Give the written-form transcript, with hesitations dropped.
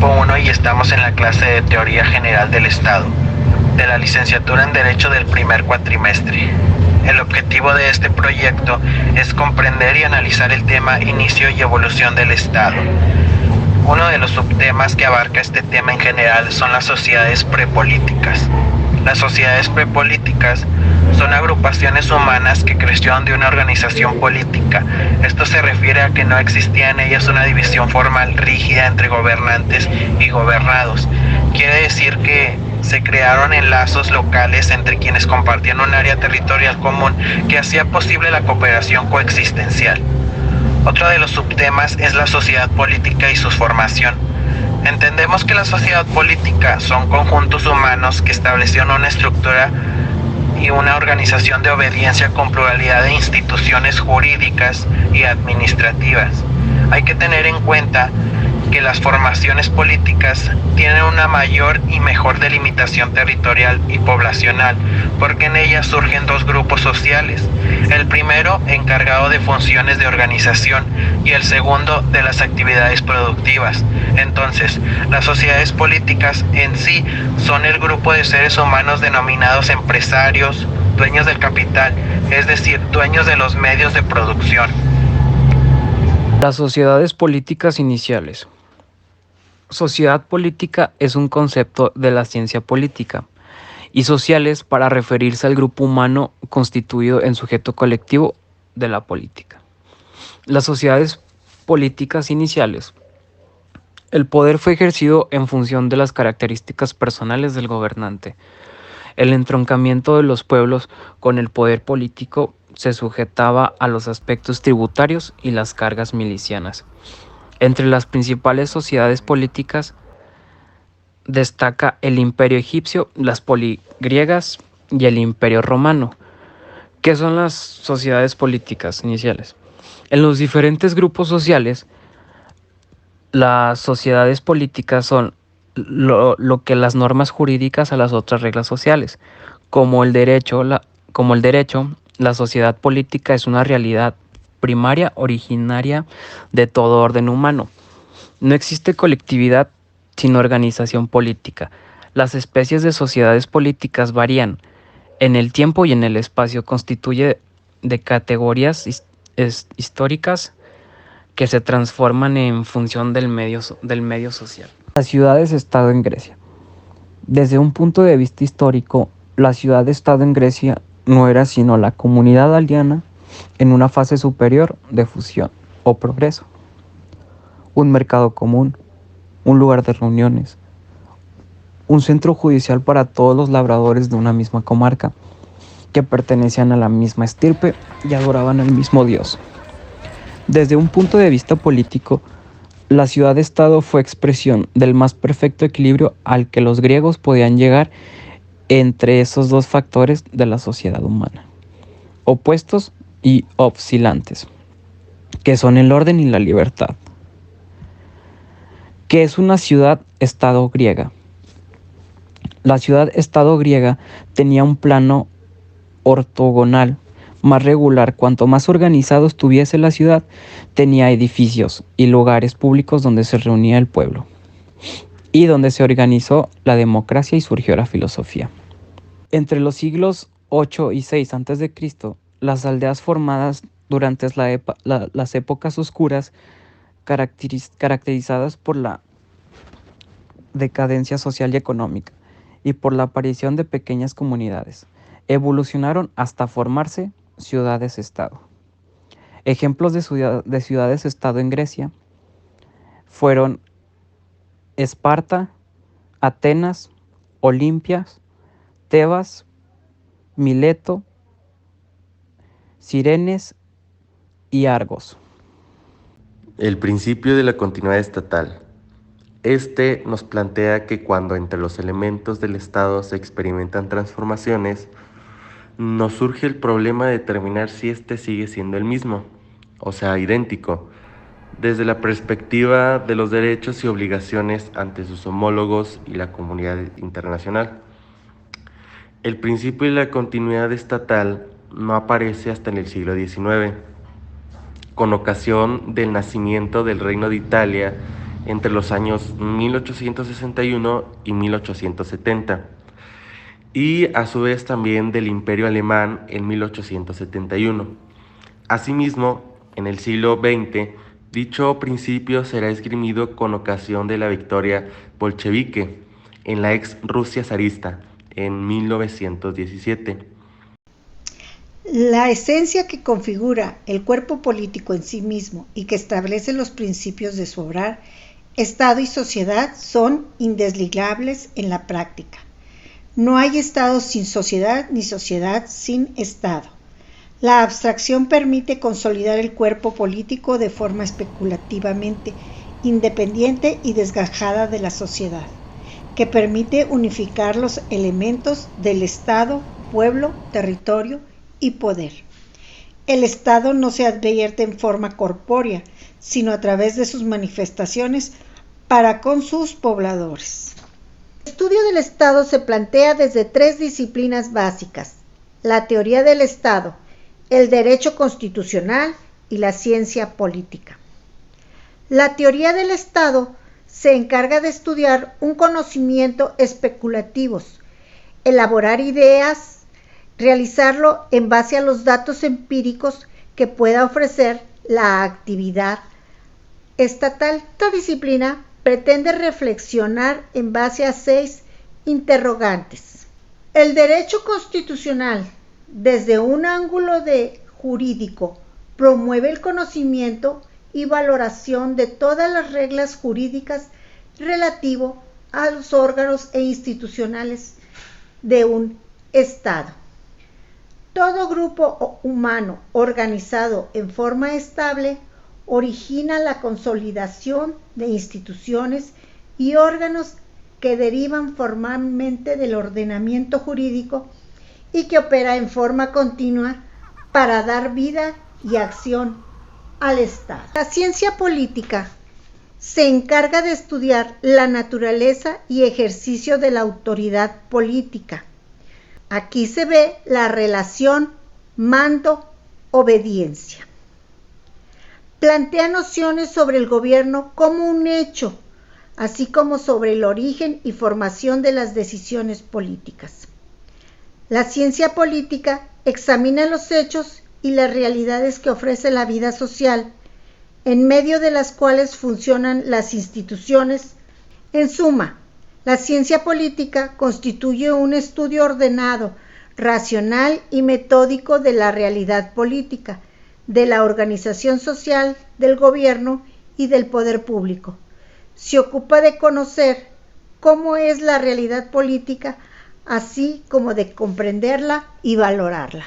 Grupo 1 y estamos en la clase de Teoría General del Estado, de la licenciatura en Derecho del primer cuatrimestre. El objetivo de este proyecto es comprender y analizar el tema inicio y evolución del Estado. Uno de los subtemas que abarca este tema en general son las sociedades prepolíticas. Las sociedades prepolíticas son agrupaciones humanas que crecieron de una organización política. Esto se refiere a que no existía en ellas una división formal rígida entre gobernantes y gobernados. Quiere decir que se crearon enlazos locales entre quienes compartían un área territorial común que hacía posible la cooperación coexistencial. Otro de los subtemas es la sociedad política y su formación. Entendemos que la sociedad política son conjuntos humanos que establecieron una estructura y una organización de obediencia con pluralidad de instituciones jurídicas y administrativas. Hay que tener en cuenta que las formaciones políticas tienen una mayor y mejor delimitación territorial y poblacional, porque en ellas surgen dos grupos sociales, el primero encargado de funciones de organización y el segundo de las actividades productivas. Entonces, las sociedades políticas en sí son el grupo de seres humanos denominados empresarios, dueños del capital, es decir, dueños de los medios de producción. Las sociedades políticas iniciales. Sociedad política es un concepto de la ciencia política, y sociales para referirse al grupo humano constituido en sujeto colectivo de la política. Las sociedades políticas iniciales. El poder fue ejercido en función de las características personales del gobernante. El entroncamiento de los pueblos con el poder político se sujetaba a los aspectos tributarios y las cargas milicianas. Entre las principales sociedades políticas destaca el Imperio egipcio, las poligriegas y el Imperio romano. ¿Qué son las sociedades políticas iniciales? En los diferentes grupos sociales, las sociedades políticas son lo que las normas jurídicas a las otras reglas sociales. Como el derecho, la sociedad política es una realidad primaria, originaria de todo orden humano. No existe colectividad sin organización política. Las especies de sociedades políticas varían en el tiempo y en el espacio. Constituye de categorías históricas que se transforman en función del medio social. Las ciudades-estado en Grecia. Desde un punto de vista histórico, la ciudad-estado en Grecia no era sino la comunidad aldeana en una fase superior de fusión o progreso. Un mercado común, un lugar de reuniones, un centro judicial para todos los labradores de una misma comarca, que pertenecían a la misma estirpe y adoraban al mismo Dios. Desde un punto de vista político, la ciudad-estado fue expresión del más perfecto equilibrio al que los griegos podían llegar entre esos dos factores de la sociedad humana, opuestos y oscilantes, que son el orden y la libertad. ¿Qué es una ciudad-estado griega? La ciudad-estado griega tenía un plano ortogonal más regular. Cuanto más organizado estuviese la ciudad, tenía edificios y lugares públicos donde se reunía el pueblo y donde se organizó la democracia y surgió la filosofía. Entre los siglos 8 y 6 a.C., las aldeas formadas durante las épocas oscuras, caracterizadas por la decadencia social y económica y por la aparición de pequeñas comunidades, evolucionaron hasta formarse ciudades-estado. Ejemplos de ciudades-estado en Grecia fueron Esparta, Atenas, Olimpia, Tebas, Mileto, Cirenes y Argos. El principio de la continuidad estatal. Este nos plantea que cuando entre los elementos del Estado se experimentan transformaciones, nos surge el problema de determinar si este sigue siendo el mismo, o sea, idéntico, desde la perspectiva de los derechos y obligaciones ante sus homólogos y la comunidad internacional. El principio de la continuidad estatal no aparece hasta en el siglo XIX, con ocasión del nacimiento del Reino de Italia entre los años 1861 y 1870, y a su vez también del Imperio Alemán en 1871. Asimismo, en el siglo XX, dicho principio será esgrimido con ocasión de la victoria bolchevique en la ex Rusia zarista en 1917. La esencia que configura el cuerpo político en sí mismo y que establece los principios de su obrar, Estado y sociedad son indesligables en la práctica. No hay Estado sin sociedad ni sociedad sin Estado. La abstracción permite consolidar el cuerpo político de forma especulativamente independiente y desgajada de la sociedad, que permite unificar los elementos del Estado, pueblo, territorio y poder. El Estado no se advierte en forma corpórea, sino a través de sus manifestaciones para con sus pobladores. El estudio del Estado se plantea desde tres disciplinas básicas: la teoría del Estado, el derecho constitucional y la ciencia política. La teoría del Estado se encarga de estudiar un conocimiento especulativos, elaborar ideas, realizarlo en base a los datos empíricos que pueda ofrecer la actividad estatal. Esta disciplina pretende reflexionar en base a 6 interrogantes. El derecho constitucional, desde un ángulo jurídico, promueve el conocimiento y valoración de todas las reglas jurídicas relativo a los órganos e institucionales de un Estado. Todo grupo humano organizado en forma estable origina la consolidación de instituciones y órganos que derivan formalmente del ordenamiento jurídico y que opera en forma continua para dar vida y acción al Estado. La ciencia política se encarga de estudiar la naturaleza y ejercicio de la autoridad política. Aquí se ve la relación mando-obediencia. Plantea nociones sobre el gobierno como un hecho, así como sobre el origen y formación de las decisiones políticas. La ciencia política examina los hechos y las realidades que ofrece la vida social, en medio de las cuales funcionan las instituciones. En suma, la ciencia política constituye un estudio ordenado, racional y metódico de la realidad política, de la organización social, del gobierno y del poder público. Se ocupa de conocer cómo es la realidad política, así como de comprenderla y valorarla.